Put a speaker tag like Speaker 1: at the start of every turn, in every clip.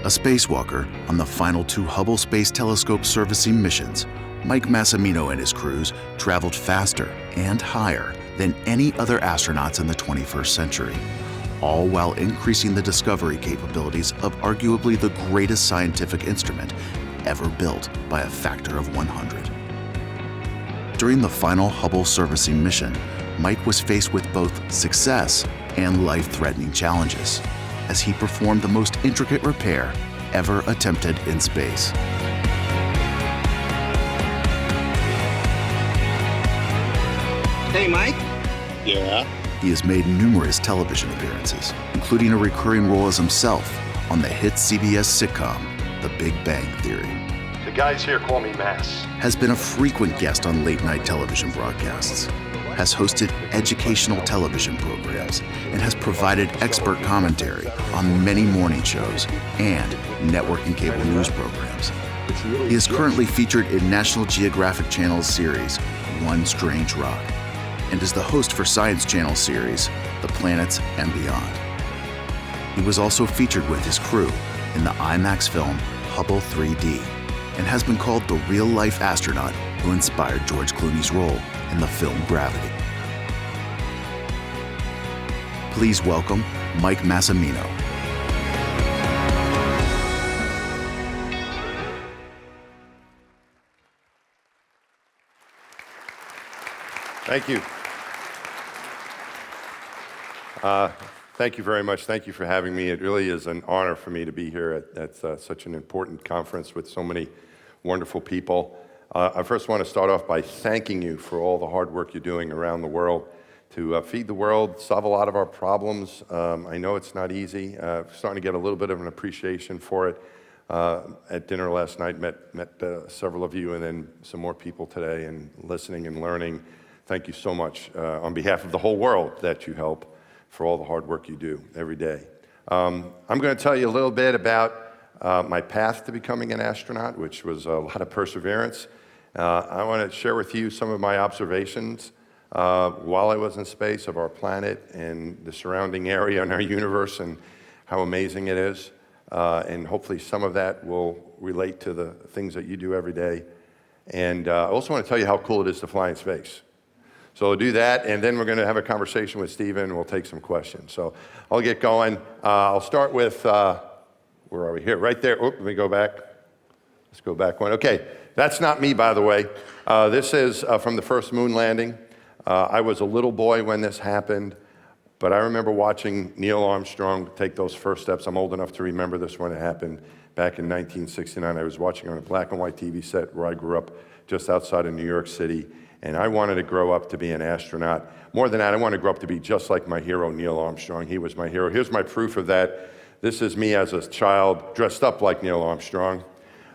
Speaker 1: A spacewalker on the final 2 Hubble Space Telescope servicing missions, Mike Massimino and his crews traveled faster and higher than any other astronauts in the 21st century, all while increasing the discovery capabilities of arguably the greatest scientific instrument ever built by a factor of 100. During the final Hubble servicing mission, Mike was faced with both success and life-threatening challenges as he performed the most intricate repair ever attempted in space.
Speaker 2: Hey, Mike.
Speaker 3: Yeah?
Speaker 1: He has made numerous television appearances, including a recurring role as himself on the hit CBS sitcom, The Big Bang Theory.
Speaker 3: The guys here call me Mass.
Speaker 1: Has been a frequent guest on late-night television broadcasts, has hosted educational television programs, and has provided expert commentary on many morning shows and network and cable news programs. He is currently featured in National Geographic Channel's series, One Strange Rock, and is the host for Science Channel series, The Planets and Beyond. He was also featured with his crew in the IMAX film Hubble 3D, and has been called the real-life astronaut who inspired George Clooney's role in the film Gravity. Please welcome Mike Massimino.
Speaker 3: Thank you. Thank you very much. Thank you for having me. It really is an honor for me to be here at such an important conference with so many wonderful people. I first want to start off by thanking you for all the hard work you're doing around the world to feed the world, solve a lot of our problems. I know it's not easy. Starting to get a little bit of an appreciation for it. At dinner last night, met several of you and then some more people today, and listening and learning. Thank you so much on behalf of the whole world that you help, for all the hard work you do every day. I'm going to tell you a little bit about my path to becoming an astronaut, which was a lot of perseverance. I want to share with you some of my observations while I was in space of our planet and the surrounding area and our universe and how amazing it is. And hopefully some of that will relate to the things that you do every day. And I also want to tell you how cool it is to fly in space. So we'll do that, and then we're going to have a conversation with Stephen, and we'll take some questions. So I'll get going. I'll start with, where are we here? Right there. Let me go back. Let's go back one. Okay, that's not me, by the way. This is from the first moon landing. I was a little boy when this happened, but I remember watching Neil Armstrong take those first steps. I'm old enough to remember this when it happened back in 1969. I was watching on a black and white TV set where I grew up just outside of New York City. And I wanted to grow up to be an astronaut. More than that, I wanted to grow up to be just like my hero, Neil Armstrong. He was my hero. Here's my proof of that. This is me as a child dressed up like Neil Armstrong.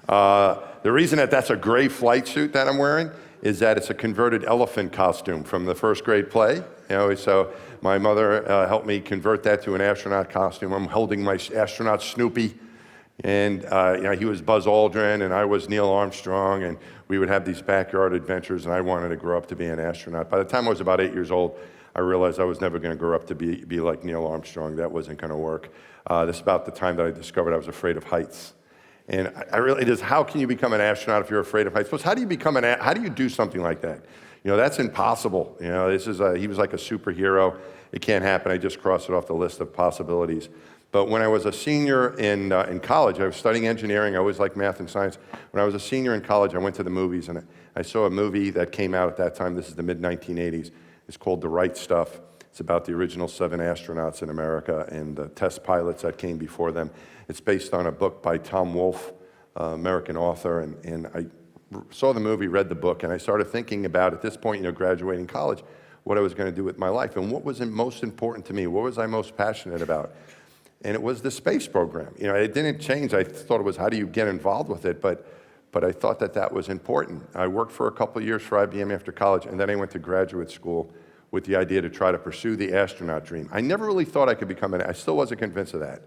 Speaker 3: The reason that that's a gray flight suit that I'm wearing is that it's a converted elephant costume from the first grade play. You know, so my mother helped me convert that to an astronaut costume. I'm holding my astronaut Snoopy. And he was Buzz Aldrin, and I was Neil Armstrong, and we would have these backyard adventures, and I wanted to grow up to be an astronaut. By the time I was about 8 years old, I realized I was never going to grow up to be like Neil Armstrong. That wasn't going to work. This is about the time that I discovered I was afraid of heights. And it is, how can you become an astronaut if you're afraid of heights? Plus, how do you do something like that? You know, that's impossible. You know, he was like a superhero. It can't happen. I just crossed it off the list of possibilities. But when I was a senior in college, I was studying engineering. I always liked math and science. When I was a senior in college, I went to the movies, and I saw a movie that came out at that time. This is the mid-1980s. It's called The Right Stuff. It's about the original 7 astronauts in America and the test pilots that came before them. It's based on a book by Tom Wolfe, American author, and I saw the movie, read the book, and I started thinking about, at this point, graduating college, what I was going to do with my life, and what was most important to me. What was I most passionate about? And it was the space program. It didn't change. I thought it was, how do you get involved with it? But I thought that was important. I worked for a couple of years for IBM after college, and then I went to graduate school with the idea to try to pursue the astronaut dream. I never really thought I could become I still wasn't convinced of that.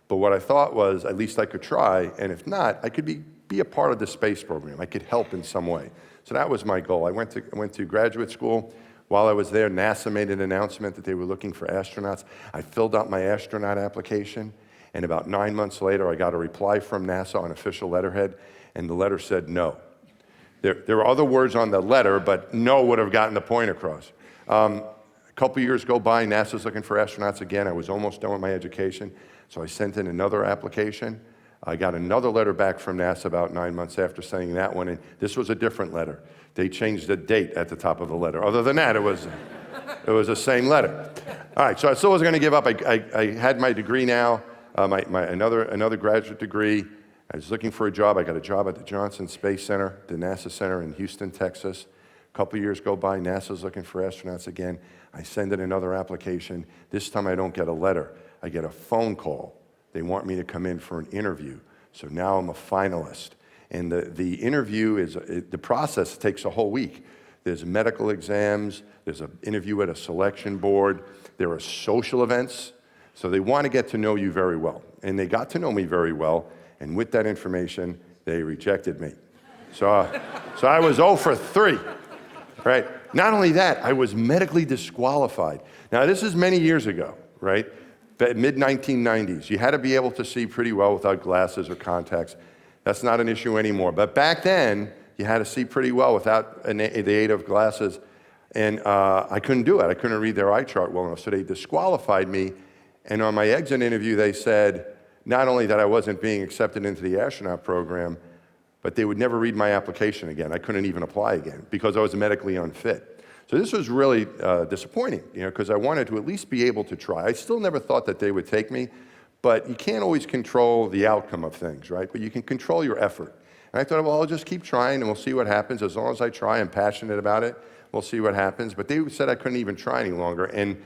Speaker 3: But what I thought was, at least I could try, and if not, I could be a part of the space program. I could help in some way. So that was my goal. I went to graduate school. While I was there, NASA made an announcement that they were looking for astronauts. I filled out my astronaut application, And about 9 months later, I got a reply from NASA on official letterhead, and the letter said no. There were other words on the letter, but no would have gotten the point across. A couple years go by, NASA's looking for astronauts again. I was almost done with my education, so I sent in another application. I got another letter back from NASA about 9 months after sending that one in. This was a different letter. They changed the date at the top of the letter. Other than that, it was the same letter. All right, so I still wasn't going to give up. I had my degree now, another graduate degree. I was looking for a job. I got a job at the Johnson Space Center, the NASA Center in Houston, Texas. A couple years go by, NASA's looking for astronauts again. I send in another application. This time I don't get a letter. I get a phone call. They want me to come in for an interview. So now I'm a finalist. And the interview the process takes a whole week. There's medical exams, there's an interview at a selection board, there are social events. So they want to get to know you very well. And they got to know me very well, and with that information, they rejected me. So I was 0 for 3, right? Not only that, I was medically disqualified. Now, this is many years ago, right? Mid-1990s. You had to be able to see pretty well without glasses or contacts. That's not an issue anymore. But back then, you had to see pretty well without the aid of glasses. And I couldn't do it. I couldn't read their eye chart well enough. So they disqualified me. And on my exit interview, they said not only that I wasn't being accepted into the astronaut program, but they would never read my application again. I couldn't even apply again because I was medically unfit. So this was really disappointing, because I wanted to at least be able to try. I still never thought that they would take me, but you can't always control the outcome of things, right? But you can control your effort. And I thought, well, I'll just keep trying and we'll see what happens. As long as I try, I'm passionate about it, we'll see what happens. But they said I couldn't even try any longer. And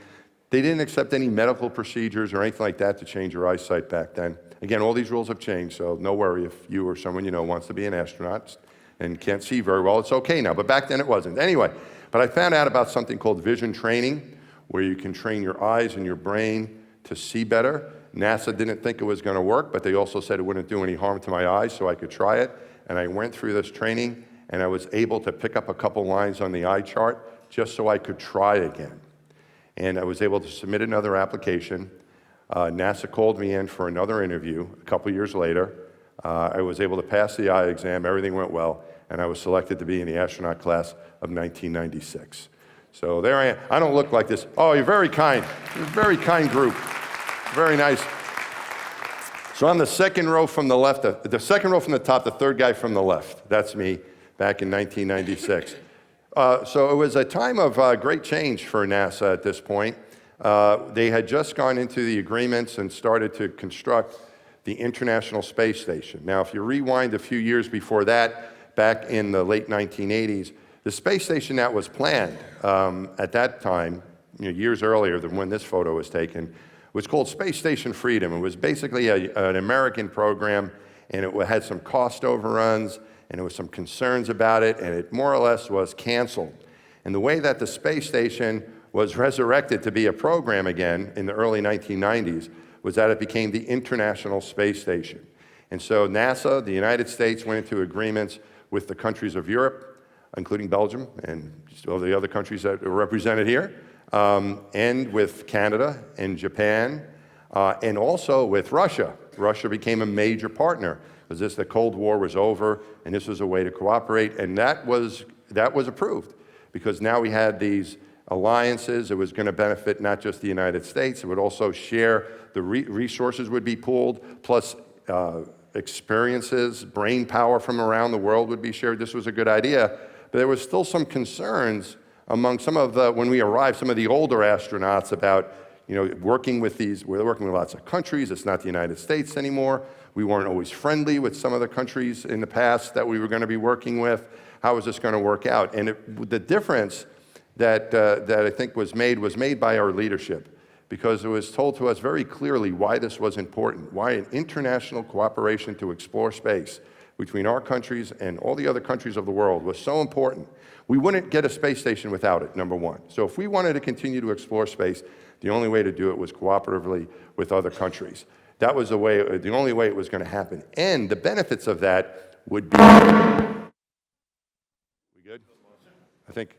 Speaker 3: they didn't accept any medical procedures or anything like that to change your eyesight back then. Again, all these rules have changed, so no worry if you or someone you know wants to be an astronaut and can't see very well, it's okay now. But back then it wasn't. Anyway, but I found out about something called vision training, where you can train your eyes and your brain to see better. NASA didn't think it was going to work, but they also said it wouldn't do any harm to my eyes, so I could try it. And I went through this training, and I was able to pick up a couple lines on the eye chart just so I could try again. And I was able to submit another application. NASA called me in for another interview a couple years later. I was able to pass the eye exam, everything went well, and I was selected to be in the astronaut class of 1996. So there I am. I don't look like this. Oh, you're very kind. You're a very kind group. Very nice. So I'm the second row from the left, the second row from the top, the third guy from the left. That's me back in 1996. So it was a time of great change for NASA at this point. They had just gone into the agreements and started to construct the International Space Station. Now, if you rewind a few years before that, back in the late 1980s, the space station that was planned at that time, years earlier than when this photo was taken, was called Space Station Freedom. It was basically an American program, and it had some cost overruns, and there was some concerns about it, and it more or less was canceled. And the way that the space station was resurrected to be a program again in the early 1990s was that it became the International Space Station. And so NASA, the United States, went into agreements with the countries of Europe, including Belgium and all the other countries that are represented here, and with Canada and Japan, and also with Russia. Russia became a major partner because the Cold War was over, and this was a way to cooperate, and that was approved because now we had these alliances. It was going to benefit not just the United States, it would also share the resources would be pooled, plus experiences, brain power from around the world would be shared. This was a good idea, but there was still some concerns among when we arrived, some of the older astronauts about, working with we're working with lots of countries, it's not the United States anymore. We weren't always friendly with some of the countries in the past that we were going to be working with. How is this going to work out? And the difference that I think was made by our leadership, because it was told to us very clearly why this was important, why an international cooperation to explore space between our countries and all the other countries of the world was so important. We wouldn't get a space station without it, number one. So if we wanted to continue to explore space, the only way to do it was cooperatively with other countries. That was the only way it was going to happen. And the benefits of that would be... We good? I think...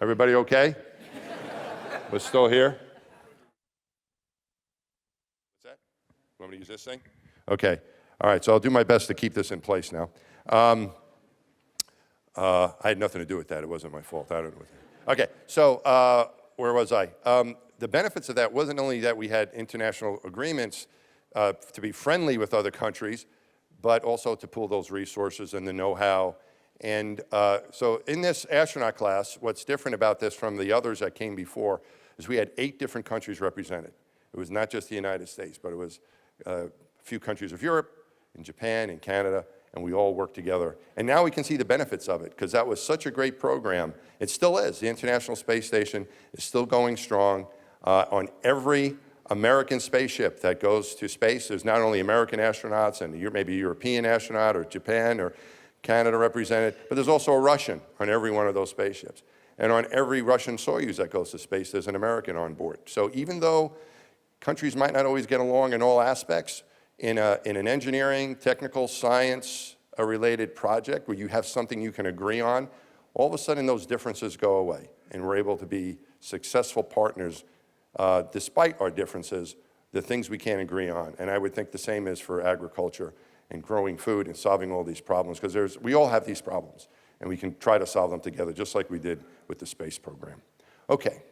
Speaker 3: Everybody okay? We're still here? Want me to use this thing? Okay. All right, so I'll do my best to keep this in place now. I had nothing to do with that. It wasn't my fault. I don't know. Okay, so where was I? The benefits of that wasn't only that we had international agreements to be friendly with other countries, but also to pool those resources and the know-how. And so in this astronaut class, what's different about this from the others that came before is we had 8 different countries represented. It was not just the United States, but it was a few countries of Europe, and Japan, and Canada, and we all worked together. And now we can see the benefits of it, because that was such a great program. It still is. The International Space Station is still going strong. On every American spaceship that goes to space, there's not only American astronauts and maybe a European astronaut or Japan or Canada represented, but there's also a Russian on every one of those spaceships. And on every Russian Soyuz that goes to space, there's an American on board. So even though countries might not always get along in all aspects, in an engineering, technical, science-related project where you have something you can agree on, all of a sudden those differences go away, and we're able to be successful partners despite our differences, the things we can't agree on. And I would think the same is for agriculture and growing food and solving all these problems, because we all have these problems, and we can try to solve them together, just like we did with the space program. Okay.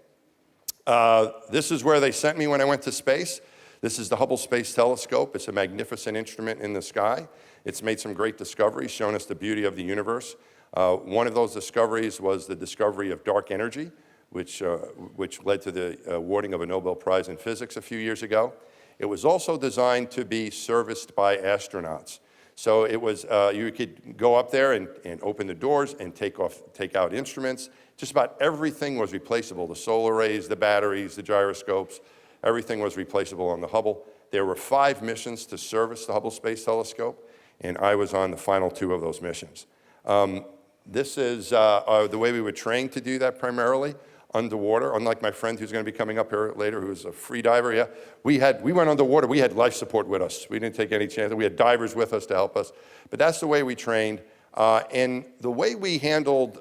Speaker 3: This is where they sent me when I went to space. This is the Hubble Space Telescope. It's a magnificent instrument in the sky. It's made some great discoveries, shown us the beauty of the universe. One of those discoveries was the discovery of dark energy, which led to the awarding of a Nobel Prize in Physics a few years ago. It was also designed to be serviced by astronauts. So it was, you could go up there and open the doors and take out instruments. Just about everything was replaceable. The solar arrays, the batteries, the gyroscopes, everything was replaceable on the Hubble. There were 5 missions to service the Hubble Space Telescope, and I was on the final 2 of those missions. This is the way we were trained to do that primarily, underwater, unlike my friend who's going to be coming up here later, who's a free diver. Yeah, we went underwater. We had life support with us. We didn't take any chances. We had divers with us to help us. But that's the way we trained. And the way we handled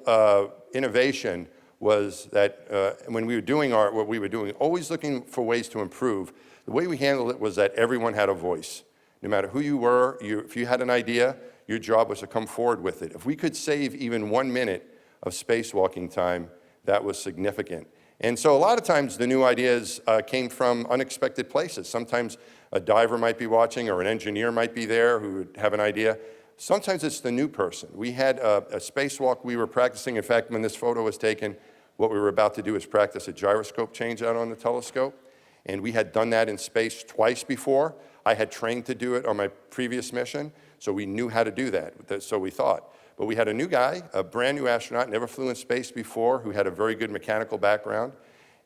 Speaker 3: innovation was that when we were doing what we were doing, always looking for ways to improve, the way we handled it was that everyone had a voice. No matter who you were, if you had an idea, your job was to come forward with it. If we could save even 1 minute of spacewalking time, that was significant. And so a lot of times the new ideas came from unexpected places. Sometimes a diver might be watching or an engineer might be there who would have an idea. Sometimes it's the new person. We had a spacewalk we were practicing. In fact, when this photo was taken, what we were about to do is practice a gyroscope change out on the telescope. And we had done that in space twice before. I had trained to do it on my previous mission, so we knew how to do that, so we thought. But we had a new guy, a brand new astronaut, never flew in space before, who had a very good mechanical background.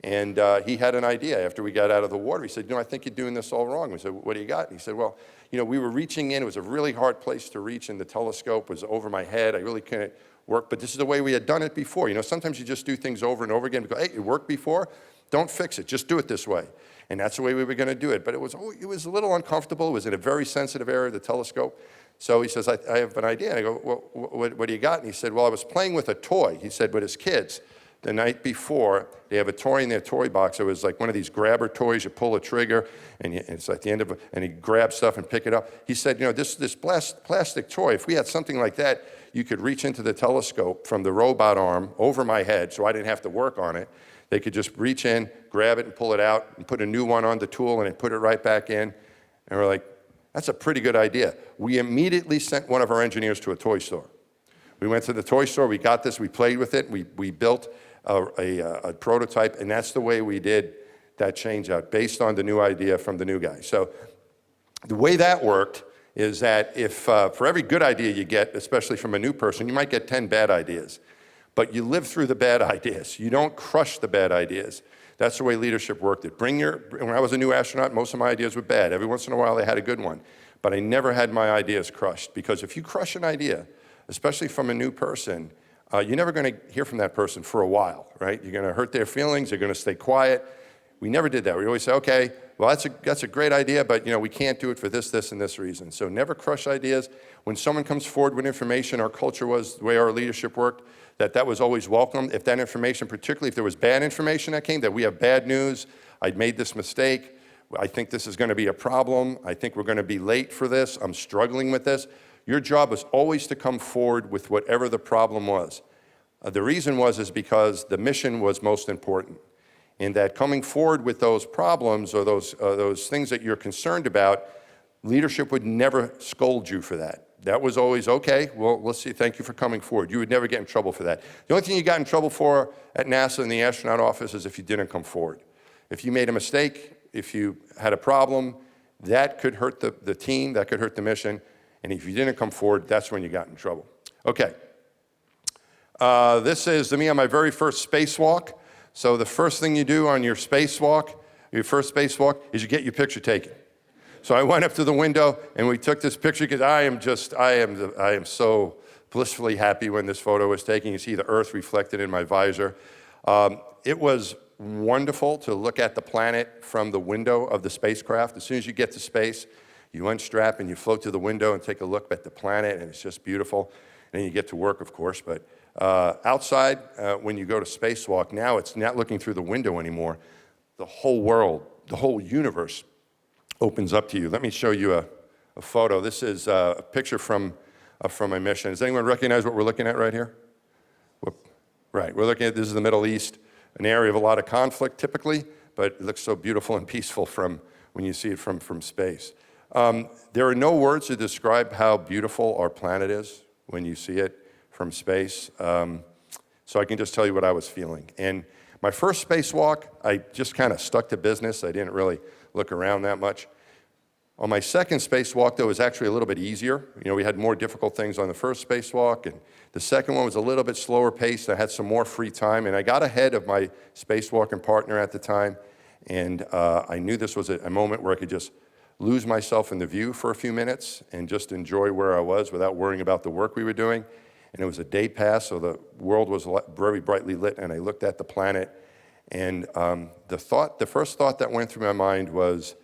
Speaker 3: And he had an idea after we got out of the water. He said, I think you're doing this all wrong. We said, what do you got? And he said, well, we were reaching in. It was a really hard place to reach, and the telescope was over my head. I really couldn't work, but this is the way we had done it before. Sometimes you just do things over and over again. We go, hey, it worked before? Don't fix it. Just do it this way. And that's the way we were going to do it. But it was a little uncomfortable. It was in a very sensitive area of the telescope. So he says, I have an idea. And I go, well, what do you got? And he said, well, I was playing with a toy. He said, with his kids. The night before, they have a toy in their toy box. It was like one of these grabber toys. You pull a trigger, and it's at the end of it, and you grab stuff and pick it up. He said, this plastic toy, if we had something like that, you could reach into the telescope from the robot arm over my head, so I didn't have to work on it. They could just reach in, grab it, and pull it out, and put a new one on the tool, and then put it right back in. And we're like, that's a pretty good idea. We immediately sent one of our engineers to a toy store. We went to the toy store, we got this, we played with it, we built a prototype, and that's the way we did that change out, based on the new idea from the new guy. So the way that worked is that if for every good idea you get, especially from a new person, you might get 10 bad ideas. But you live through the bad ideas. You don't crush the bad ideas. That's the way leadership worked. When I was a new astronaut, most of my ideas were bad. Every once in a while, I had a good one. But I never had my ideas crushed, because if you crush an idea, especially from a new person, you're never going to hear from that person for a while, right? You're going to hurt their feelings. They're going to stay quiet. We never did that. We always say, okay, well, that's a great idea, but we can't do it for this, and this reason. So never crush ideas. When someone comes forward with information, our culture was, the way our leadership worked, that was always welcome. If that information, particularly if there was bad information that came, that we have bad news, I'd made this mistake, I think this is going to be a problem. I think we're going to be late for this. I'm struggling with this. Your job was always to come forward with whatever the problem was. The reason is because the mission was most important. And that coming forward with those problems or those things that you're concerned about, leadership would never scold you for that. That was always, okay, well, let's see, thank you for coming forward. You would never get in trouble for that. The only thing you got in trouble for at NASA in the astronaut office is if you didn't come forward. If you made a mistake, if you had a problem, that could hurt the team, that could hurt the mission. And if you didn't come forward, that's when you got in trouble. Okay. This is me on my very first spacewalk. So the first thing you do on your spacewalk, your first spacewalk, is you get your picture taken. So I went up to the window and we took this picture because I am so blissfully happy when this photo was taken. You see the Earth reflected in my visor. It was wonderful to look at the planet from the window of the spacecraft. As soon as you get to space, you unstrap and you float to the window and take a look at the planet, and it's just beautiful. And then you get to work, of course, but outside, when you go to spacewalk, now it's not looking through the window anymore. The whole world, the whole universe opens up to you. Let me show you a photo. This is a picture from my mission. Does anyone recognize what we're looking at right here? Right, we're looking at, this is the Middle East, an area of a lot of conflict typically, but it looks so beautiful and peaceful from when you see it from space. There are no words to describe how beautiful our planet is when you see it from space. So I can just tell you what I was feeling. And my first spacewalk, I just kind of stuck to business. I didn't really look around that much. On my second spacewalk, though, it was actually a little bit easier. You know, we had more difficult things on the first spacewalk, and the second one was a little bit slower paced. I had some more free time, and I got ahead of my spacewalking partner at the time, and I knew this was a moment where I could just lose myself in the view for a few minutes and just enjoy where I was without worrying about the work we were doing. And it was a day pass, so the world was very brightly lit, and I looked at the planet, and the first thought that went through my mind was,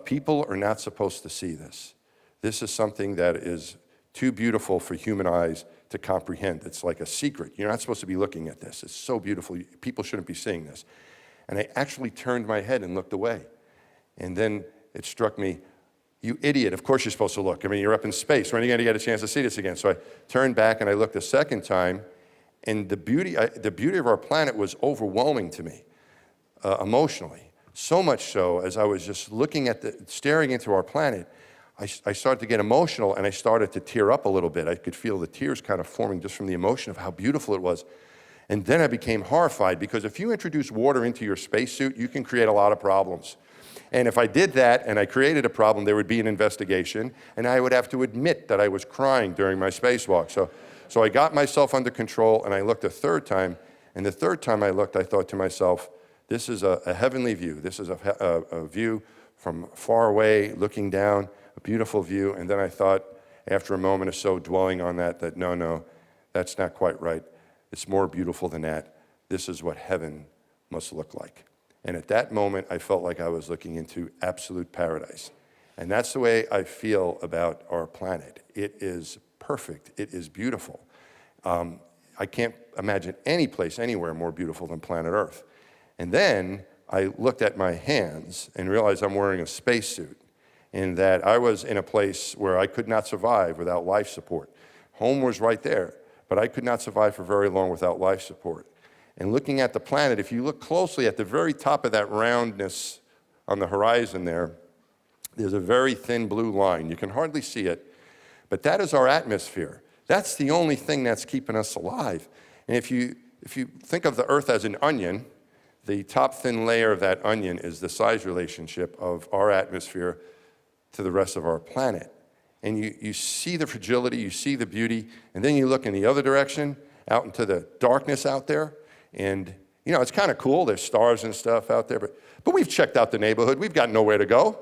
Speaker 3: people are not supposed to see this. This is something that is too beautiful for human eyes to comprehend. It's like a secret. You're not supposed to be looking at this. It's so beautiful. People shouldn't be seeing this. And I actually turned my head and looked away. And then it struck me, you idiot, of course you're supposed to look. I mean, you're up in space. When are you going to get a chance to see this again? So I turned back and I looked a second time, and the beauty of our planet was overwhelming to me, emotionally. So much so, as I was just staring into our planet, I started to get emotional, and I started to tear up a little bit. I could feel the tears kind of forming just from the emotion of how beautiful it was. And then I became horrified, because if you introduce water into your spacesuit, you can create a lot of problems. And if I did that and I created a problem, there would be an investigation, and I would have to admit that I was crying during my spacewalk. So I got myself under control, and I looked a third time, and the third time I looked, I thought to myself, this is a heavenly view. This is a view from far away, looking down, a beautiful view. And then I thought, after a moment or so dwelling on that no, that's not quite right. It's more beautiful than that. This is what heaven must look like. And at that moment, I felt like I was looking into absolute paradise. And that's the way I feel about our planet. It is perfect. It is beautiful. I can't imagine any place anywhere more beautiful than planet Earth. And then I looked at my hands and realized I'm wearing a spacesuit, and that I was in a place where I could not survive without life support. Home was right there, but I could not survive for very long without life support. And looking at the planet, if you look closely at the very top of that roundness on the horizon there's a very thin blue line. You can hardly see it, but that is our atmosphere. That's the only thing that's keeping us alive. And if you think of the Earth as an onion, the top thin layer of that onion is the size relationship of our atmosphere to the rest of our planet. And you see the fragility, you see the beauty, and then you look in the other direction, out into the darkness out there, and you know, it's kind of cool. There's stars and stuff out there, but we've checked out the neighborhood. We've got nowhere to go.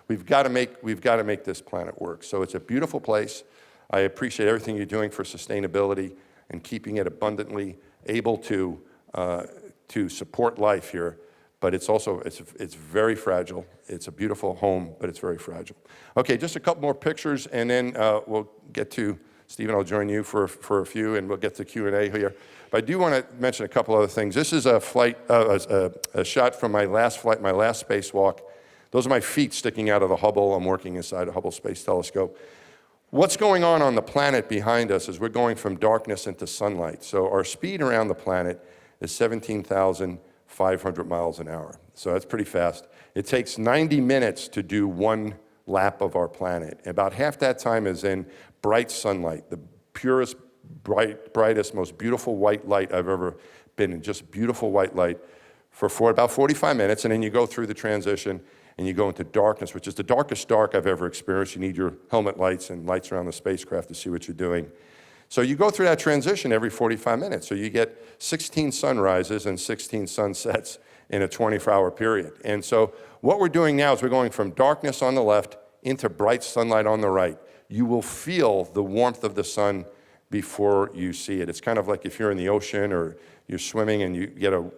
Speaker 3: We've got to make this planet work. So it's a beautiful place. I appreciate everything you're doing for sustainability and keeping it abundantly able to support life here, but it's also, it's very fragile. It's a beautiful home, but it's very fragile. Okay, just a couple more pictures, and then we'll get to, Stephen, I'll join you for a few, and we'll get to Q&A here. But I do want to mention a couple other things. This is a shot from my last flight, my last spacewalk. Those are my feet sticking out of the Hubble. I'm working inside a Hubble Space Telescope. What's going on the planet behind us is we're going from darkness into sunlight. So our speed around the planet is 17,500 miles an hour. So that's pretty fast. It takes 90 minutes to do one lap of our planet. About half that time is in bright sunlight, the purest, brightest, most beautiful white light I've ever been in, just beautiful white light for about 45 minutes, and then you go through the transition and you go into darkness, which is the darkest dark I've ever experienced. You need your helmet lights and lights around the spacecraft to see what you're doing. So you go through that transition every 45 minutes. So you get 16 sunrises and 16 sunsets in a 24-hour period. And so what we're doing now is we're going from darkness on the left into bright sunlight on the right. You will feel the warmth of the sun before you see it. It's kind of like if you're in the ocean or you're swimming and you get a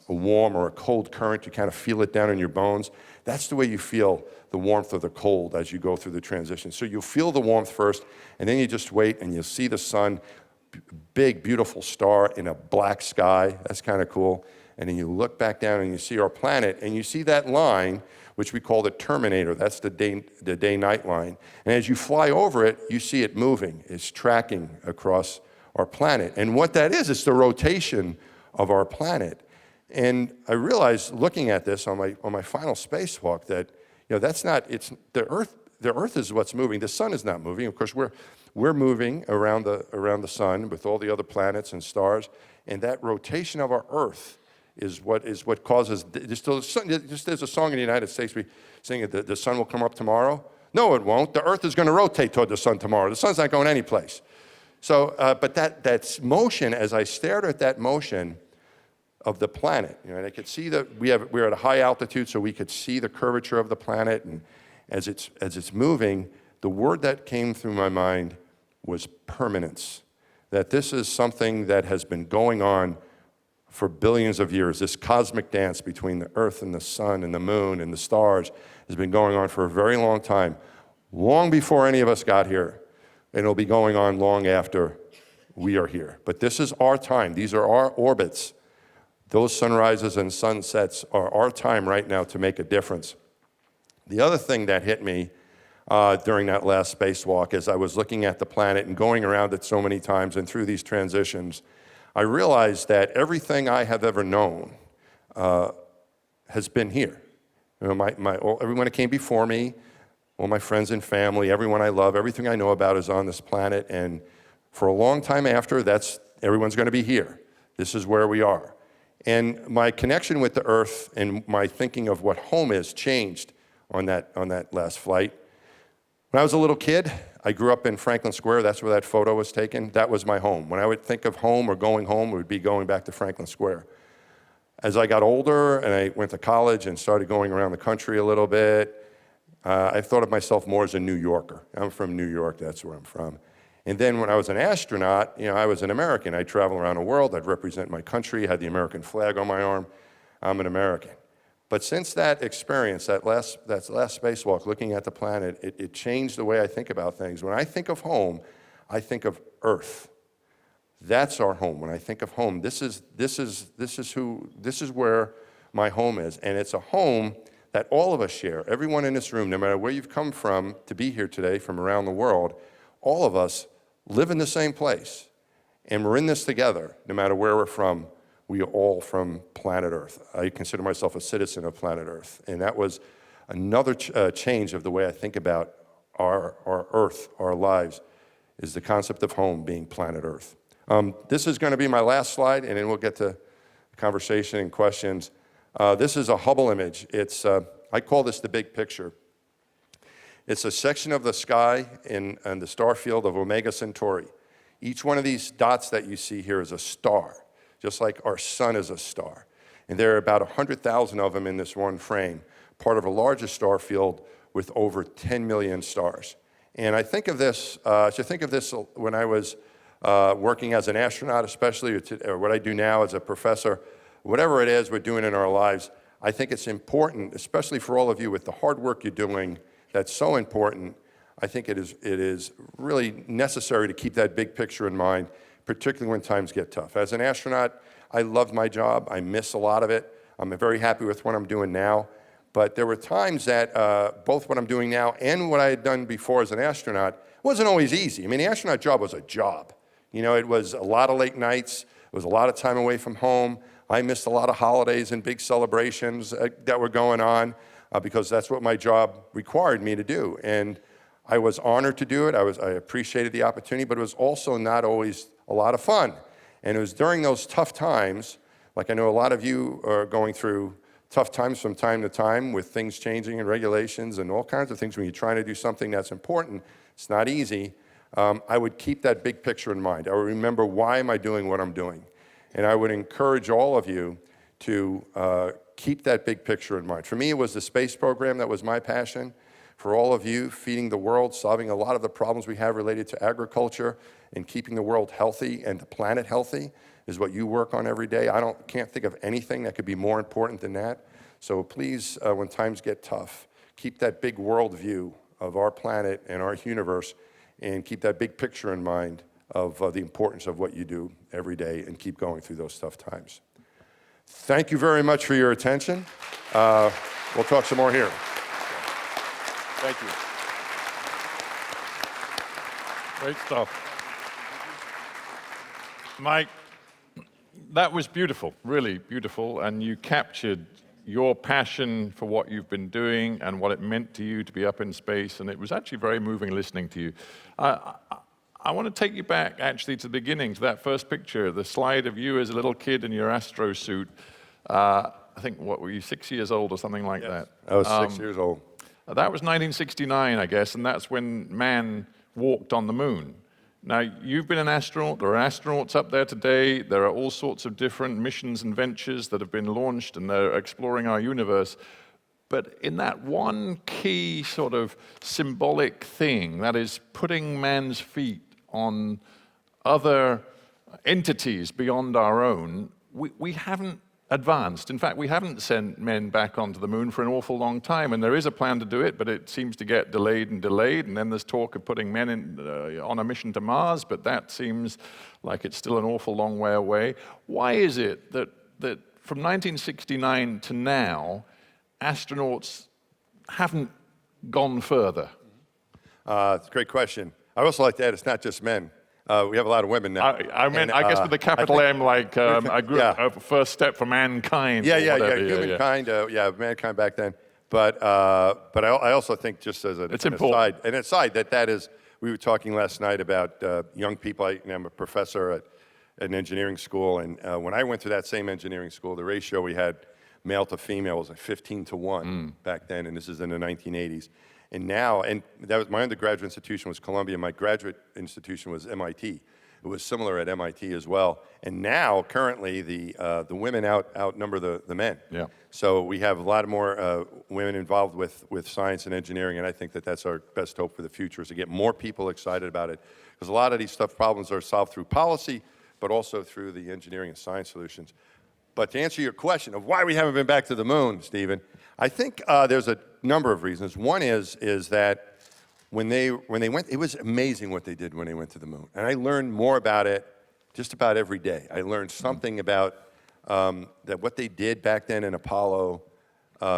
Speaker 3: warm or a cold current, you kind of feel it down in your bones. That's the way you feel the warmth of the cold as you go through the transition. So you'll feel the warmth first, and then you just wait and you'll see the sun, big, beautiful star in a black sky. That's kind of cool. And then you look back down and you see our planet, and you see that line, which we call the terminator. That's the day-night line. And as you fly over it, you see it moving. It's tracking across our planet. And what that is, it's the rotation of our planet. And I realized, looking at this on my final spacewalk, that that's not. It's the Earth. The Earth is what's moving. The sun is not moving. Of course, we're moving around the sun with all the other planets and stars, and that rotation of our Earth is what causes. Just there's a song in the United States we sing it. The sun will come up tomorrow. No, it won't. The Earth is going to rotate toward the sun tomorrow. The sun's not going anyplace. So, but that's motion. As I stared at that motion of the planet, and I could see that we're at a high altitude, so we could see the curvature of the planet, and as it's moving, the word that came through my mind was permanence. That this is something that has been going on for billions of years. This cosmic dance between the Earth and the sun and the moon and the stars has been going on for a very long time, long before any of us got here, and it'll be going on long after we are here. But this is our time. These are our orbits. Those sunrises and sunsets are our time right now to make a difference. The other thing that hit me during that last spacewalk, as I was looking at the planet and going around it so many times and through these transitions, I realized that everything I have ever known has been here. Everyone that came before me, all my friends and family, everyone I love, everything I know about is on this planet, and for a long time after, everyone's going to be here. This is where we are. And my connection with the Earth and my thinking of what home is changed on that last flight. When I was a little kid, I grew up in Franklin Square. That's where that photo was taken. That was my home. When I would think of home or going home, it would be going back to Franklin Square. As I got older and I went to college and started going around the country a little bit, I thought of myself more as a New Yorker. I'm from New York. That's where I'm from. And then when I was an astronaut, I was an American. I'd travel around the world. I'd represent my country, had the American flag on my arm. I'm an American. But since that experience, that last spacewalk, looking at the planet, it changed the way I think about things. When I think of home, I think of Earth. That's our home. When I think of home, this is where my home is. And it's a home that all of us share. Everyone in this room, no matter where you've come from to be here today from around the world, all of us live in the same place. And we're in this together, no matter where we're from. We are all from planet Earth. I consider myself a citizen of planet Earth. And that was another change of the way I think about our Earth, our lives, is the concept of home being planet Earth. This is going to be my last slide, and then we'll get to conversation and questions. This is a Hubble image. I call this the big picture. It's a section of the sky in the star field of Omega Centauri. Each one of these dots that you see here is a star, just like our sun is a star. And there are about 100,000 of them in this one frame, part of a larger star field with over 10 million stars. And I think of this, when I was working as an astronaut, especially, or what I do now as a professor, whatever it is we're doing in our lives, I think it's important, especially for all of you with the hard work you're doing, that's so important. I think it is really necessary to keep that big picture in mind, particularly when times get tough. As an astronaut, I love my job. I miss a lot of it. I'm very happy with what I'm doing now. But there were times that both what I'm doing now and what I had done before as an astronaut wasn't always easy. I mean, the astronaut job was a job. You know, it was a lot of late nights. It was a lot of time away from home. I missed a lot of holidays and big celebrations that were going on because that's what my job required me to do. And I was honored to do it. I appreciated the opportunity, but it was also not always a lot of fun. And it was during those tough times, like I know a lot of you are going through tough times from time to time with things changing and regulations and all kinds of things when you're trying to do something that's important. It's not easy. I would keep that big picture in mind. I would remember, why am I doing what I'm doing? And I would encourage all of you to keep that big picture in mind. For me, it was the space program that was my passion. For all of you, feeding the world, solving a lot of the problems we have related to agriculture and keeping the world healthy and the planet healthy is what you work on every day. Can't think of anything that could be more important than that. So please, when times get tough, keep that big world view of our planet and our universe, and keep that big picture in mind of the importance of what you do every day, and keep going through those tough times. Thank you very much for your attention. We'll talk some more here. Thank you.
Speaker 4: Great stuff. Mike, that was beautiful, really beautiful, and you captured your passion for what you've been doing and what it meant to you to be up in space, and it was actually very moving listening to you. I want to take you back actually to the beginning, to that first picture, the slide of you as a little kid in your astro suit. I think, what were you, 6 years old or something like that?
Speaker 3: I was 6 years old.
Speaker 4: That was 1969, I guess, and that's when man walked on the moon. Now, you've been an astronaut. There are astronauts up there today. There are all sorts of different missions and ventures that have been launched, and they're exploring our universe. But in that one key sort of symbolic thing, that is putting man's feet on other entities beyond our own, we haven't advanced. In fact, we haven't sent men back onto the moon for an awful long time, and there is a plan to do it, but it seems to get delayed, and then there's talk of putting men on a mission to Mars, but that seems like it's still an awful long way away. Why is it that from 1969 to now, astronauts haven't gone further?
Speaker 3: It's a great question. I also like to add, it's not just men. We have a lot of women now.
Speaker 4: I guess with a capital M, like a first step for mankind.
Speaker 3: Humankind, mankind back then. But I also think, just as an aside, that is, we were talking last night about young people. I'm a professor at an engineering school, and when I went to that same engineering school, the ratio we had male to female was like 15-1 back then, and this is in the 1980s. And now, and that was my undergraduate institution was Columbia. My graduate institution was MIT. It was similar at MIT as well. And now, currently, the women outnumber the men.
Speaker 4: Yeah.
Speaker 3: So we have a lot more women involved with science and engineering, and I think that that's our best hope for the future, is to get more people excited about it. Because a lot of these problems are solved through policy, but also through the engineering and science solutions. But to answer your question of why we haven't been back to the moon, Stephen, I think there's a number of reasons. One is that when they went, it was amazing what they did when they went to the moon. And I learned more about it just about every day. I learned something about that what they did back then in Apollo,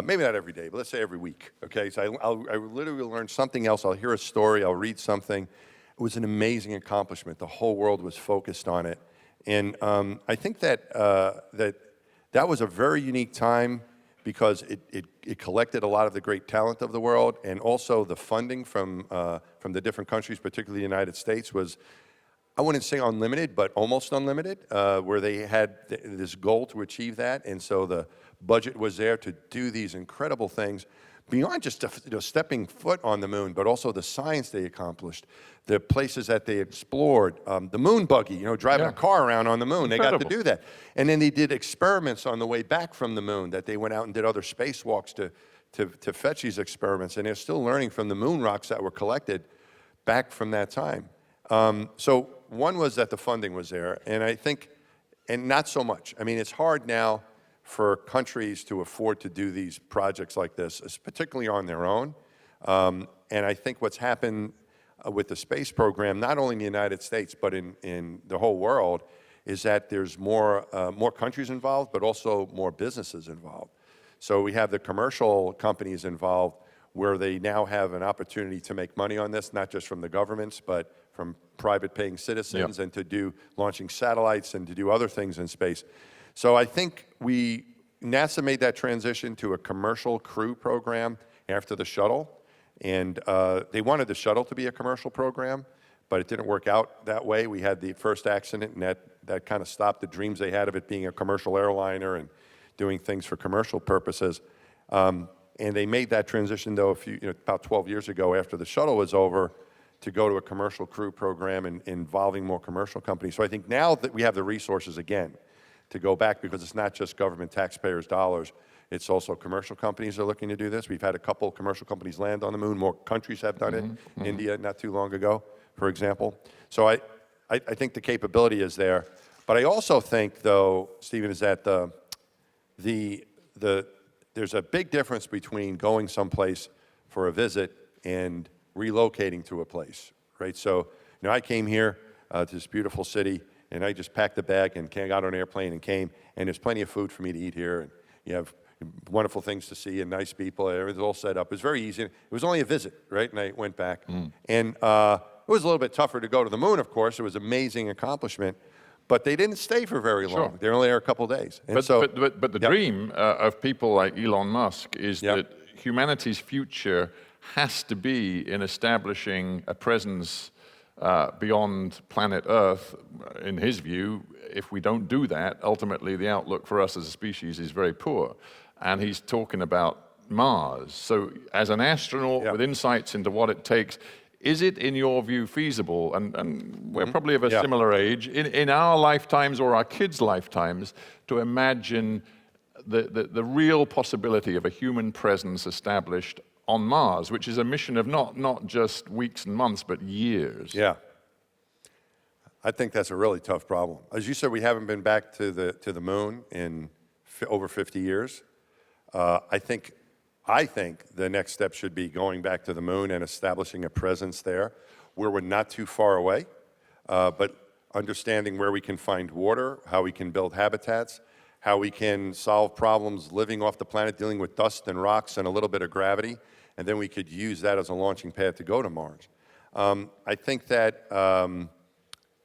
Speaker 3: maybe not every day, but let's say every week, okay? So I literally learned something else. I'll hear a story, I'll read something. It was an amazing accomplishment. The whole world was focused on it. And I think that that was a very unique time, because it collected a lot of the great talent of the world, and also the funding from the different countries, particularly the United States, was, I wouldn't say unlimited, but almost unlimited, where they had this goal to achieve that. And so the budget was there to do these incredible things, beyond just stepping foot on the moon, but also the science they accomplished, the places that they explored, the moon buggy, driving a car around on the moon.
Speaker 4: Incredible.
Speaker 3: They got to do that. And then they did experiments on the way back from the moon, that they went out and did other spacewalks to fetch these experiments. And they're still learning from the moon rocks that were collected back from that time. So one was that the funding was there, and I think, and not so much. I mean, it's hard now for countries to afford to do these projects like this, particularly on their own. And I think what's happened with the space program, not only in the United States, but in the whole world, is that there's more countries involved, but also more businesses involved. So we have the commercial companies involved where they now have an opportunity to make money on this, not just from the governments, but from private paying citizens, and to do launching satellites and to do other things in space. So I think NASA made that transition to a commercial crew program after the shuttle, and they wanted the shuttle to be a commercial program, but it didn't work out that way. We had the first accident, and that kind of stopped the dreams they had of it being a commercial airliner and doing things for commercial purposes. And they made that transition, though, about 12 years ago after the shuttle was over, to go to a commercial crew program and involving more commercial companies. So I think now that we have the resources again to go back, because it's not just government taxpayers' dollars, it's also commercial companies are looking to do this. We've had a couple commercial companies land on the moon. More countries have done it. India, not too long ago, for example. So I think the capability is there. But I also think, though, Stephen, is that there's a big difference between going someplace for a visit and relocating to a place, right? So, I came here to this beautiful city, and I just packed a bag and got on an airplane and came, and there's plenty of food for me to eat here, and you have wonderful things to see and nice people. Everything's all set up. It was very easy. It was only a visit, right? And I went back. And it was a little bit tougher to go to the moon, of course. It was an amazing accomplishment. But they didn't stay for very long. Sure. They were only there a couple of days. And
Speaker 4: but the dream of people like Elon Musk is that humanity's future has to be in establishing a presence beyond planet Earth. In his view, if we don't do that, ultimately the outlook for us as a species is very poor. And he's talking about Mars. So as an astronaut with insights into what it takes, is it, in your view, feasible, and we're probably of a similar age, in our lifetimes or our kids' lifetimes, to imagine the real possibility of a human presence established on Mars, which is a mission of not just weeks and months, but years?
Speaker 3: Yeah. I think that's a really tough problem. As you said, we haven't been back to the moon in over 50 years. I think the next step should be going back to the moon and establishing a presence there where we're not too far away, but understanding where we can find water, how we can build habitats, how we can solve problems living off the planet, dealing with dust and rocks and a little bit of gravity, and then we could use that as a launching pad to go to Mars. I think that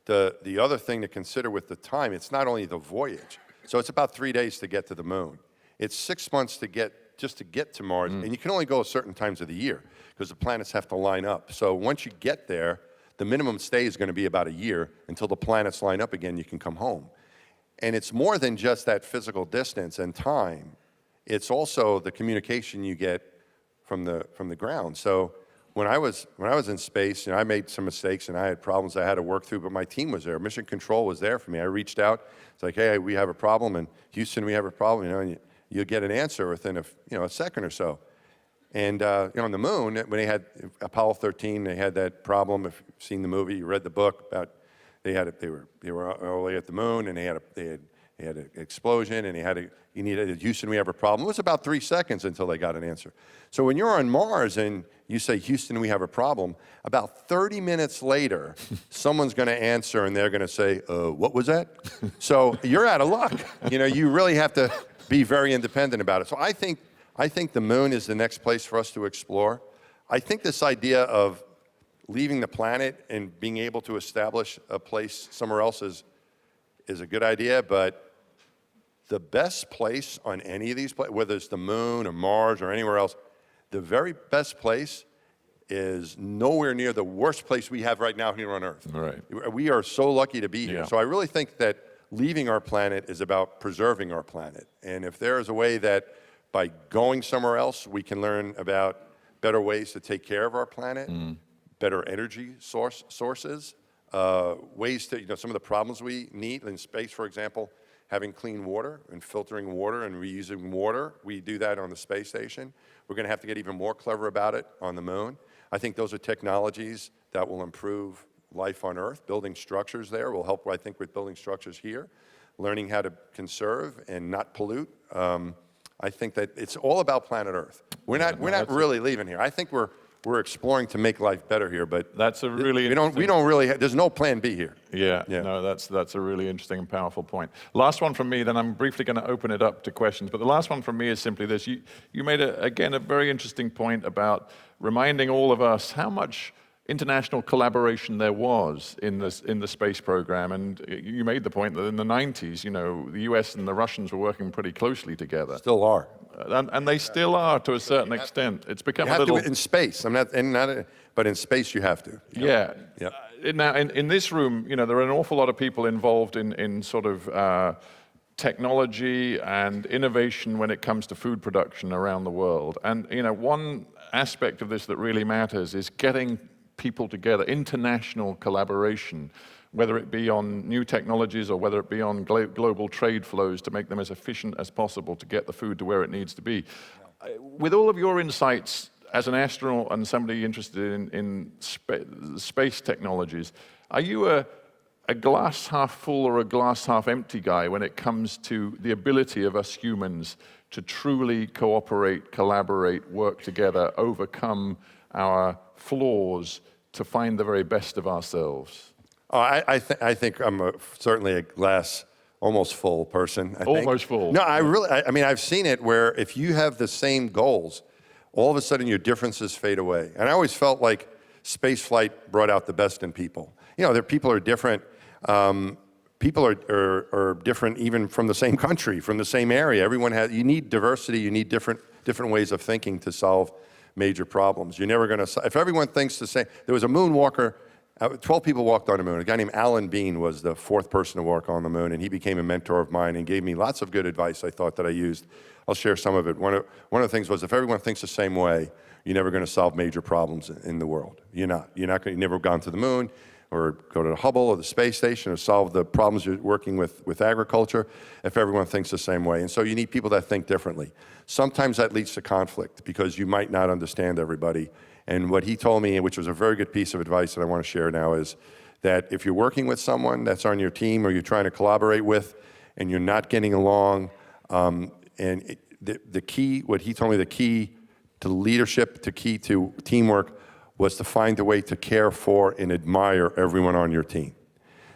Speaker 3: the other thing to consider with the time, it's not only the voyage. So it's about 3 days to get to the moon. It's 6 months to get to Mars, and you can only go at certain times of the year because the planets have to line up. So once you get there, the minimum stay is going to be about a year until the planets line up again, you can come home. And it's more than just that physical distance and time. It's also the communication you get from the ground. So when I was in space, I made some mistakes and I had problems I had to work through, but my team was there. Mission Control was there for me. I reached out. It's like, hey, we have a problem, and Houston, we have a problem, and you'll get an answer within a second or so. And on the moon, when they had Apollo 13, they had that problem. If you've seen the movie, you read the book about they were all the way at the moon, and they had an explosion, and you needed Houston, we have a problem. It was about 3 seconds until they got an answer. So when you're on Mars and you say, Houston, we have a problem, about 30 minutes later, someone's going to answer, and they're going to say, what was that? So you're out of luck. You really have to be very independent about it. So I think the moon is the next place for us to explore. I think this idea of leaving the planet and being able to establish a place somewhere else is a good idea, but the best place on any of these places, whether it's the moon or Mars or anywhere else, the very best place is nowhere near the worst place we have right now here on Earth.
Speaker 4: Right.
Speaker 3: We are so lucky to be here.
Speaker 4: Yeah.
Speaker 3: So I really think that leaving our planet is about preserving our planet. And if there is a way that by going somewhere else, we can learn about better ways to take care of our planet, better energy sources, ways to, some of the problems we need in space, for example, having clean water and filtering water and reusing water. We do that on the space station. We're going to have to get even more clever about it on the moon. I think those are technologies that will improve life on Earth. Building structures there will help, I think, with building structures here. Learning how to conserve and not pollute. I think that it's all about planet Earth. We're not really leaving here. I think we're we're exploring to make life better here, but
Speaker 4: That's a really
Speaker 3: we don't really, there's no plan B here.
Speaker 4: Yeah, no, that's a really interesting and powerful point. Last one from me, then I'm briefly going to open it up to questions. But the last one from me is simply this. You made, again, a very interesting point about reminding all of us how much international collaboration there was in the space program. And you made the point that in the 90s, the US and the Russians were working pretty closely together.
Speaker 3: Still are.
Speaker 4: And they still are to a certain extent. It's become
Speaker 3: You have
Speaker 4: a little...
Speaker 3: to in space. But in space you have to.
Speaker 4: Yeah.
Speaker 3: Yeah.
Speaker 4: Now, in this room, there are an awful lot of people involved in sort of technology and innovation when it comes to food production around the world. And, one aspect of this that really matters is getting people together, international collaboration, whether it be on new technologies or whether it be on global trade flows to make them as efficient as possible to get the food to where it needs to be. With all of your insights as an astronaut and somebody interested in space technologies, are you a glass half full or a glass half empty guy when it comes to the ability of us humans to truly cooperate, collaborate, work together, overcome our flaws to find the very best of ourselves?
Speaker 3: Oh, I think I'm certainly a glass almost full person. I think.
Speaker 4: Almost full.
Speaker 3: No, I mean, I've seen it where if you have the same goals, all of a sudden your differences fade away. And I always felt like space flight brought out the best in people. People are different. People are different even from the same country, from the same area. You need diversity, you need different ways of thinking to solve major problems. You're never going to, if everyone thinks the same, there was a moonwalker, 12 people walked on the moon. A guy named Alan Bean was the 4th person to walk on the moon, and he became a mentor of mine and gave me lots of good advice I thought that I used. I'll share some of it. One of the things was if everyone thinks the same way, you're never going to solve major problems in the world. You've never gone to the moon or go to the Hubble or the space station or solve the problems you're working with agriculture if everyone thinks the same way. And so you need people that think differently. Sometimes that leads to conflict because you might not understand everybody. And what he told me, which was a very good piece of advice that I want to share now, is that if you're working with someone that's on your team or you're trying to collaborate with and you're not getting along, the key, what he told me, the key to leadership, the key to teamwork was to find a way to care for and admire everyone on your team.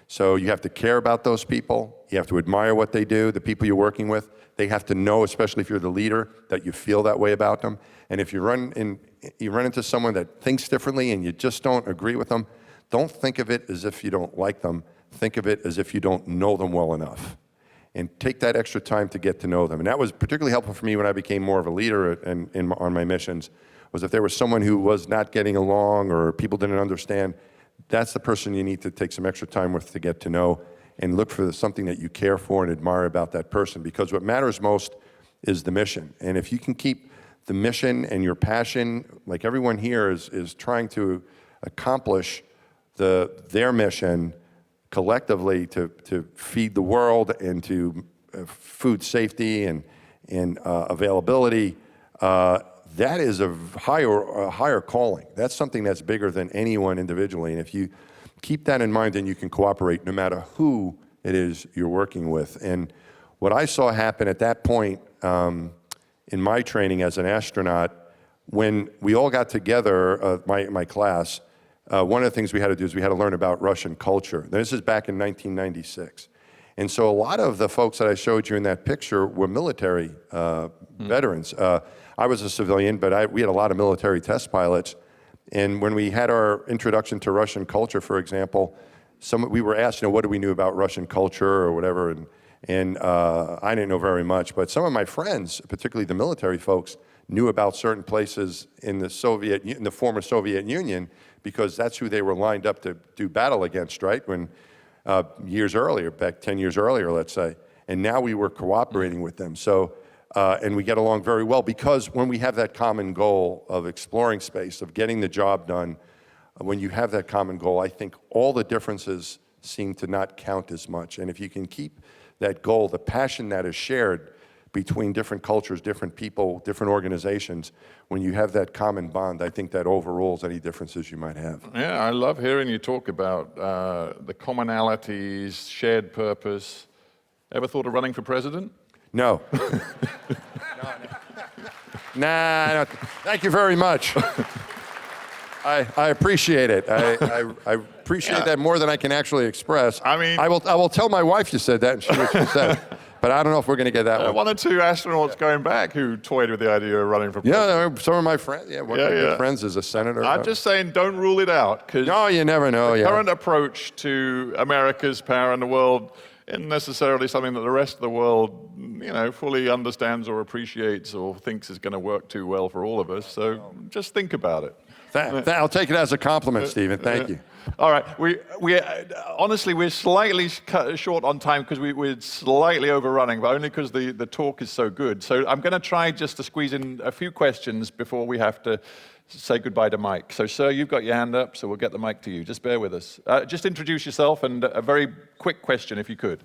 Speaker 3: So you have to care about those people. You have to admire what they do, the people you're working with. They have to know, especially if you're the leader, that you feel that way about them. And if you run into someone that thinks differently and you just don't agree with them, don't think of it as if you don't like them. Think of it as if you don't know them well enough. And take that extra time to get to know them. And that was particularly helpful for me when I became more of a leader on my missions, was if there was someone who was not getting along or people didn't understand, that's the person you need to take some extra time with to get to know and look for something that you care for and admire about that person, because what matters most is the mission. And if you can keep the mission and your passion, like everyone here is trying to accomplish their mission collectively to feed the world and to food safety and availability, that is a higher calling. That's something that's bigger than anyone individually. And if you keep that in mind, then you can cooperate no matter who it is you're working with. And what I saw happen at that point in my training as an astronaut, when we all got together, my class, one of the things we had to do is we had to learn about Russian culture. This is back in 1996. And so a lot of the folks that I showed you in that picture were military veterans. I was a civilian, but we had a lot of military test pilots. And when we had our introduction to Russian culture, for example, we were asked, what do we know about Russian culture or whatever, and I didn't know very much. But some of my friends, particularly the military folks, knew about certain places in the former Soviet Union because that's who they were lined up to do battle against, right? When years earlier, back 10 years earlier, let's say. And now we were cooperating with them. So, and we get along very well because when we have that common goal of exploring space, of getting the job done, when you have that common goal, I think all the differences seem to not count as much. And if you can keep that goal, the passion that is shared between different cultures, different people, different organizations, when you have that common bond, I think that overrules any differences you might have.
Speaker 4: Yeah, I love hearing you talk about the commonalities, shared purpose. Ever thought of running for president?
Speaker 3: No. Nah, thank you very much. I appreciate it. I appreciate that more than I can actually express.
Speaker 4: I mean-
Speaker 3: I will tell my wife you said that and see what she said. But I don't know if we're going to get that one.
Speaker 4: One or two astronauts going back who toyed with the idea of running for president.
Speaker 3: Yeah, some of my friends. Yeah, one of my good friends is a senator.
Speaker 4: I'm just saying, don't rule it out, because
Speaker 3: No, you never know.
Speaker 4: the current approach to America's power in the world isn't necessarily something that the rest of the world, fully understands or appreciates or thinks is going to work too well for all of us. So just think about it.
Speaker 3: I'll take it as a compliment, Stephen. Thank you.
Speaker 4: All right. We honestly, we're slightly cut short on time because we're slightly overrunning, but only because the talk is so good. So I'm going to try just to squeeze in a few questions before we have to say goodbye to Mike. So, sir, you've got your hand up, so we'll get the mic to you. Just bear with us. Just introduce yourself and a very quick question, if you could.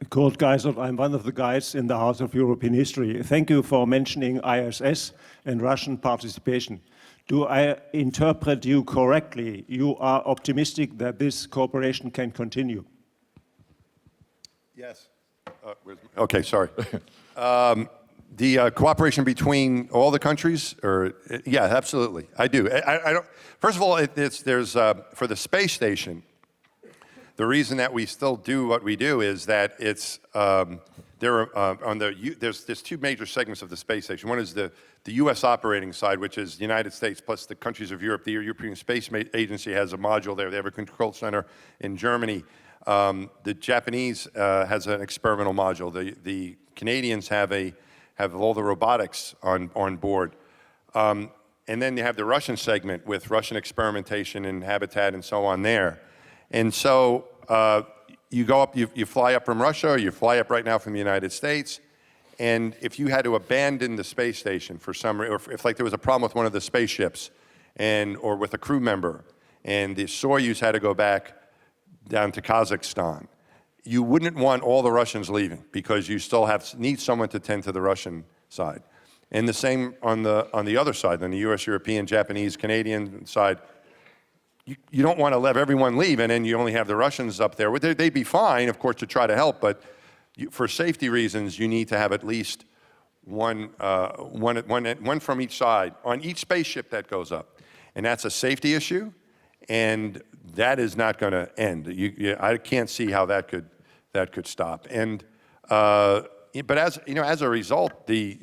Speaker 5: Kurt Geisert, I'm one of the guys in the House of European History. Thank you for mentioning ISS and Russian participation. Do I interpret you correctly? You are optimistic that this cooperation can continue?
Speaker 3: Yes. Okay, sorry. The cooperation between all the countries, yeah, absolutely, I do. I don't. First of all, there's for the space station. The reason that we still do what we do is that it's there's two major segments of the space station. One is the U.S. operating side, which is the United States plus the countries of Europe. The European Space Agency has a module there. They have a control center in Germany. The Japanese has an experimental module. The Canadians have all the robotics on board. And then you have the Russian segment with Russian experimentation and habitat and so on there. And so you go up, you fly up from Russia, or you fly up right now from the United States. And if you had to abandon the space station for some reason, or if like there was a problem with one of the spaceships, or with a crew member, and the Soyuz had to go back down to Kazakhstan, you wouldn't want all the Russians leaving because you still need someone to tend to the Russian side. And the same on the other side, on the U.S., European, Japanese, Canadian side. You don't want to let everyone leave, and then you only have the Russians up there. They'd be fine, of course, to try to help, but for safety reasons, you need to have at least one from each side on each spaceship that goes up. And that's a safety issue, and that is not going to end. I can't see how that could stop. And but as a result, the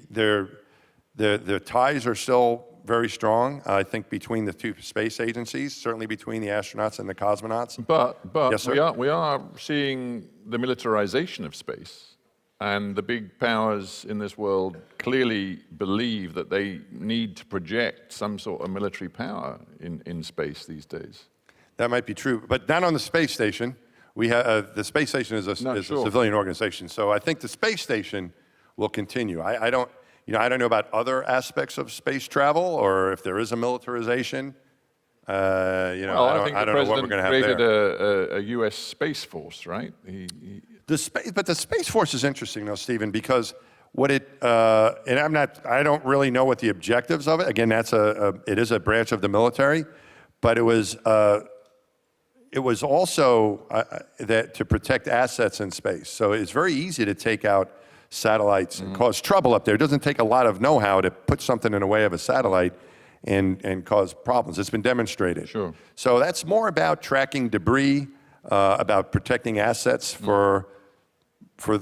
Speaker 3: ties are still very strong, I think, between the two space agencies, certainly between the astronauts and the cosmonauts.
Speaker 4: But
Speaker 3: Yes, sir?
Speaker 4: we are seeing the militarization of space, and the big powers in this world clearly believe that they need to project some sort of military power in space these days.
Speaker 3: That might be true, but not on the space station. The space station is a civilian organization, so I think the space station will continue. I don't know about other aspects of space travel, or if there is a militarization.
Speaker 4: I don't know what we're going to have there. The president created a U.S. Space Force, right?
Speaker 3: But the Space Force is interesting, though, Stephen, because I don't really know what the objectives of it. Again, it is a branch of the military, but it was also that to protect assets in space. So it's very easy to take out satellites and cause trouble up there. It doesn't take a lot of know-how to put something in the way of a satellite and cause problems. It's been demonstrated.
Speaker 4: Sure.
Speaker 3: So that's more about tracking debris, about protecting assets for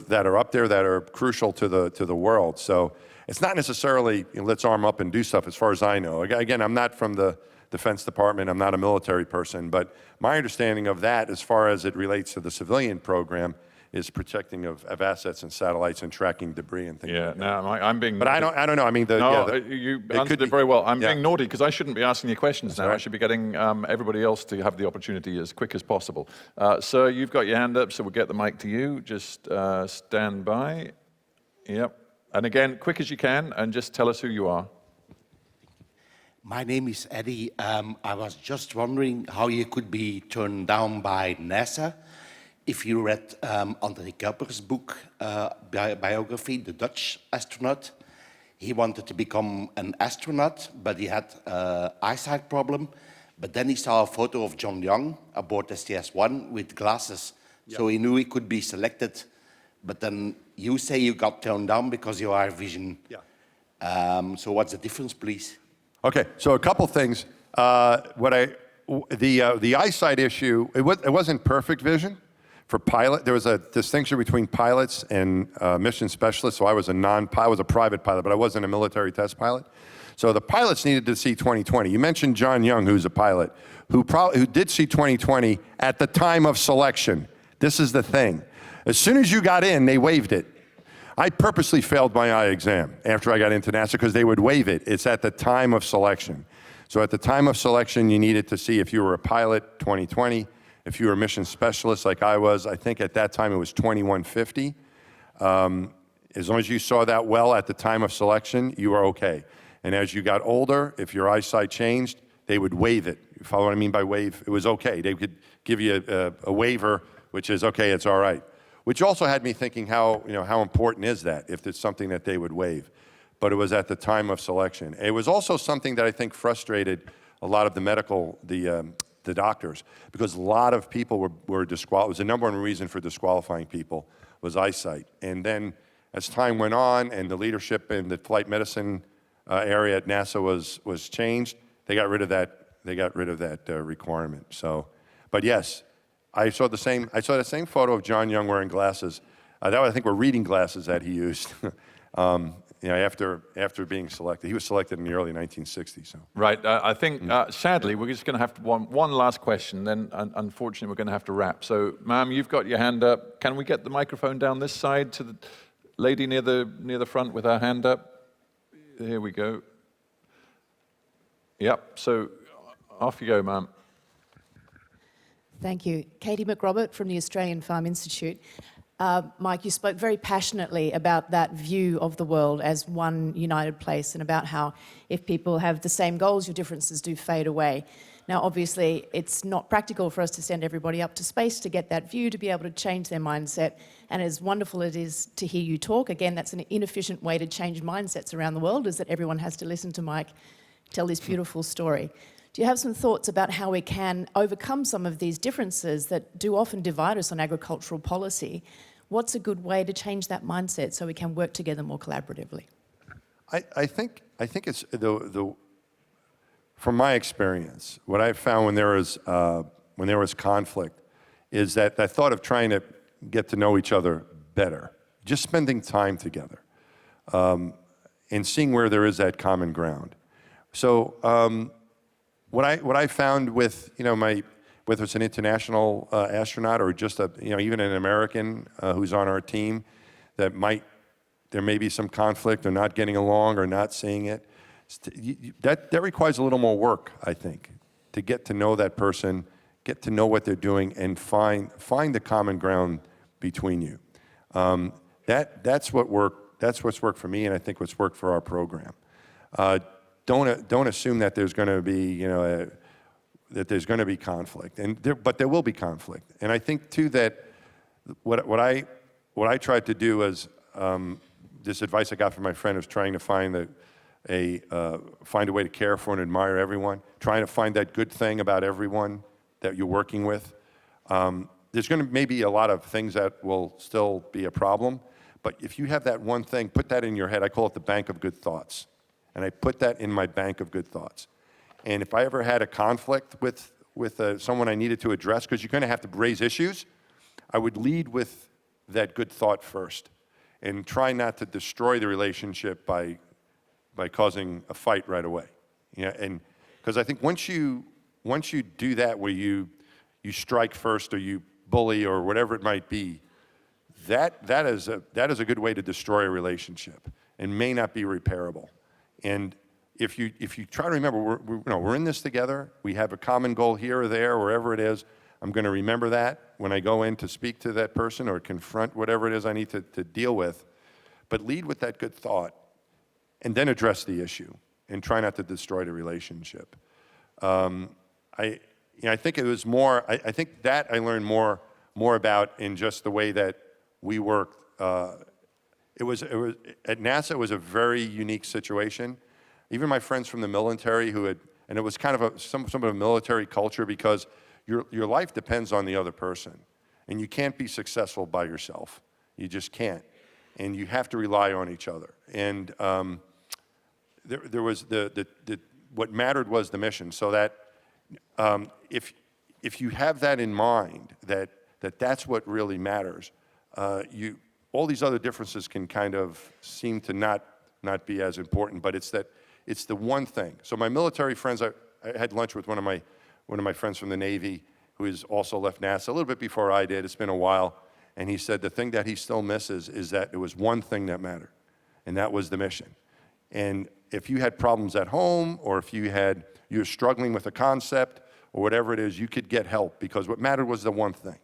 Speaker 3: that are up there that are crucial to the world. So it's not necessarily let's arm up and do stuff, as far as I know. Again, I'm not from the Defense Department. I'm not a military person, but my understanding of that, as far as it relates to the civilian program, is protecting of assets and satellites and tracking debris and things like that.
Speaker 4: Yeah, no, I'm being...
Speaker 3: But I don't know. I mean,
Speaker 4: you answered it very well. I'm being naughty because I shouldn't be asking you questions now.
Speaker 3: Right.
Speaker 4: I should be getting everybody else to have the opportunity as quick as possible. Sir, you've got your hand up, so we'll get the mic to you. Just stand by. Yep. And again, quick as you can, and just tell us who you are.
Speaker 6: My name is Eddie. I was just wondering how you could be turned down by NASA. If you read André Kuiper's book, biography, The Dutch Astronaut, he wanted to become an astronaut, but he had an eyesight problem. But then he saw a photo of John Young aboard STS-1 with glasses. Yep. So he knew he could be selected. But then you say you got turned down because you are vision.
Speaker 3: Yeah.
Speaker 6: So what's the difference, please?
Speaker 3: Okay, so a couple things. The eyesight issue, it wasn't perfect vision. For pilot, there was a distinction between pilots and mission specialists. So I was I was a private pilot, but I wasn't a military test pilot. So the pilots needed to see 20/20. You mentioned John Young, who's a pilot, who did see 20/20 at the time of selection. This is the thing. As soon as you got in, they waived it. I purposely failed my eye exam after I got into NASA because they would waive it. It's at the time of selection. So at the time of selection, you needed to see if you were a pilot, 20/20. If you were a mission specialist like I was, I think at that time it was 2150. As long as you saw that well at the time of selection, you were okay. And as you got older, if your eyesight changed, they would waive it. You follow what I mean by waive? It was okay. They could give you a waiver, which is okay, it's all right. Which also had me thinking how important is that if it's something that they would waive. But it was at the time of selection. It was also something that I think frustrated a lot of the doctors, because a lot of people were disqualified. It was the number one reason for disqualifying people was eyesight. And then as time went on and the leadership in the flight medicine area at NASA was changed, they got rid of that requirement. So, but yes, I saw the same photo of John Young wearing glasses. That I think were reading glasses that he used. After being selected. He was selected in the early 1960s. So.
Speaker 4: Right. I think, sadly, we're just going to have to one last question, then unfortunately we're going to have to wrap. So, ma'am, you've got your hand up. Can we get the microphone down this side to the lady near the front with her hand up? Here we go. Yep. So, off you go, ma'am.
Speaker 7: Thank you. Katie McRobert from the Australian Farm Institute. Mike, you spoke very passionately about that view of the world as one united place and about how if people have the same goals, your differences do fade away. Now, obviously, it's not practical for us to send everybody up to space to get that view, to be able to change their mindset. And as wonderful it is to hear you talk, again, that's an inefficient way to change mindsets around the world, is that everyone has to listen to Mike tell this beautiful story. Do you have some thoughts about how we can overcome some of these differences that do often divide us on agricultural policy? What's a good way to change that mindset so we can work together more collaboratively?
Speaker 3: I think it's from my experience, what I've found when there was conflict is that thought of trying to get to know each other better, just spending time together, and seeing where there is that common ground. So what I found with whether it's an international astronaut or just even an American who's on our team, there may be some conflict or not getting along or not seeing it. That requires a little more work, I think, to get to know that person, get to know what they're doing, and find the common ground between you. That's what's worked for me, and I think what's worked for our program. Don't assume that there's going to be conflict, but there will be conflict. And I think too that what I tried to do was this advice I got from my friend was trying to find a way to care for and admire everyone, trying to find that good thing about everyone that you're working with. There's going to maybe a lot of things that will still be a problem, but if you have that one thing, put that in your head. I call it the bank of good thoughts, and I put that in my bank of good thoughts. And if I ever had a conflict with someone I needed to address, because you're going to have to raise issues, I would lead with that good thought first and try not to destroy the relationship by causing a fight right away. And because I think once you do that, where you strike first or you bully or whatever it might be, that is a good way to destroy a relationship and may not be repairable. And if you try to remember, we're in this together. We have a common goal here or there, wherever it is. I'm going to remember that when I go in to speak to that person or confront whatever it is I need to deal with. But lead with that good thought, and then address the issue, and try not to destroy the relationship. I think it was more. I think that I learned more about in just the way that we worked. It was at NASA. It was a very unique situation. Even my friends from the military and it was kind of some of a military culture, because your life depends on the other person, and you can't be successful by yourself. You just can't, and you have to rely on each other. And there was the what mattered was the mission. So that if you have that in mind, that's what really matters, all these other differences can kind of seem to not be as important, but it's the one thing. So my military friends, I had lunch with one of my friends from the Navy who has also left NASA a little bit before I did. It's been a while. And he said the thing that he still misses is that there was one thing that mattered, and that was the mission. And if you had problems at home, or if you were struggling with a concept, or whatever it is, you could get help, because what mattered was the one thing,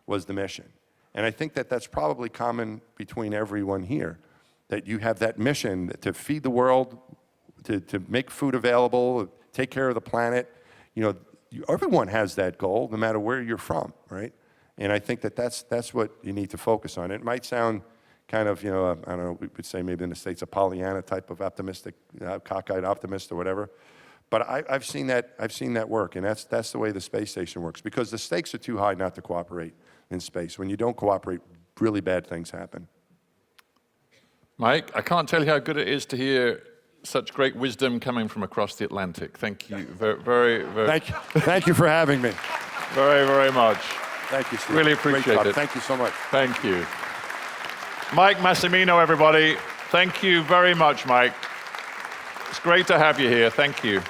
Speaker 3: was the mission. And I think that that's probably common between everyone here, that you have that mission to feed the world, to make food available, take care of the planet. You know, everyone has that goal, no matter where you're from, right? And I think that that's what you need to focus on. It might sound kind of, I don't know, we would say maybe in the States a Pollyanna type of optimistic, cockeyed optimist or whatever. But I've seen that work, and that's the way the space station works, because the stakes are too high not to cooperate in space. When you don't cooperate, really bad things happen.
Speaker 4: Mike, I can't tell you how good it is to hear such great wisdom coming from across the Atlantic. Thank you very.
Speaker 3: Thank you for having me.
Speaker 4: Very, very much.
Speaker 3: Thank you, Steve.
Speaker 4: Really appreciate it.
Speaker 3: Thank you so much.
Speaker 4: Thank you. Mike Massimino, everybody. Thank you very much, Mike. It's great to have you here. Thank you.